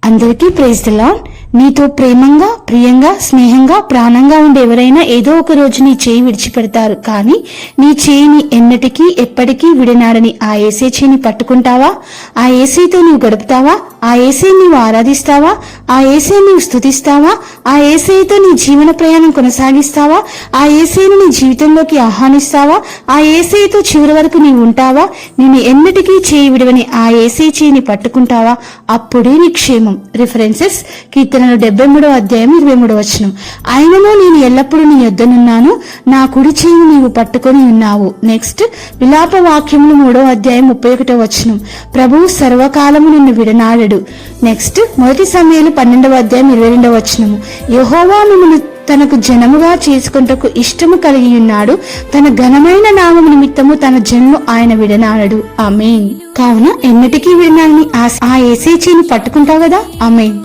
అందరికీ praise the lord. నీతో ప్రేమంగా, ప్రియంగా, స్నేహంగా, ప్రాణంగా ఉండే ఎవరైనా ఏదో ఒక రోజు నీ చేయి విడిచిపెడతారు. కానీ నీ చేయిని ఎన్నటికీ ఎప్పటికీ విడనాడని ఆ యేసే చేయిని పట్టుకుంటావా? ఆ యేసేతో నీవు గడుపుతావా? ఆ యేసే నీవు ఆరాధిస్తావా? ఆ యేసే నీవు స్తుతిస్తావా? ఆ యేసేతో నీ జీవన ప్రయాణం కొనసాగిస్తావా? ఆ యేసేను నీ జీవితంలోకి ఆహ్వానిస్తావా? ఆ యేసేతో చివరి వరకు నీవు ఉంటావా? నిన్ను ఎన్నటికీ చేయి విడవని ఆ యేసే చేయిని పట్టుకుంటావా? అప్పుడే నీ క్షేమం. రిఫరెన్సెస్ కీర్తనలు 73వ అధ్యాయం 23వ వచనం. ఆయనను నేను ఎల్లప్పుడూ నీ యొద్దనున్నాను, నా కుడి చేయి నీవు పట్టుకొని ఉన్నావు. నెక్స్ట్ విలాప వాక్యములు 3వ అధ్యాయం 31వ వచనం. ప్రభువు సర్వకాలము నిన్ను విడనాడడు. నెక్స్ట్ 1 సమూయేలు 12వ అధ్యాయం 22వ వచనము. యెహోవా మిమ్మును తనకు జనముగా చేసుకొనుటకు ఇష్టము కలిగి ఉన్నాడు, తన ఘనమైన నామము నిమిత్తము తన జన్ను ఆయన విడనాడడు. ఆమేన్. కావున ఎన్నటికీ విడనాడని ఆ యేసే చేయిని పట్టుకుంటావు కదా. ఆమేన్.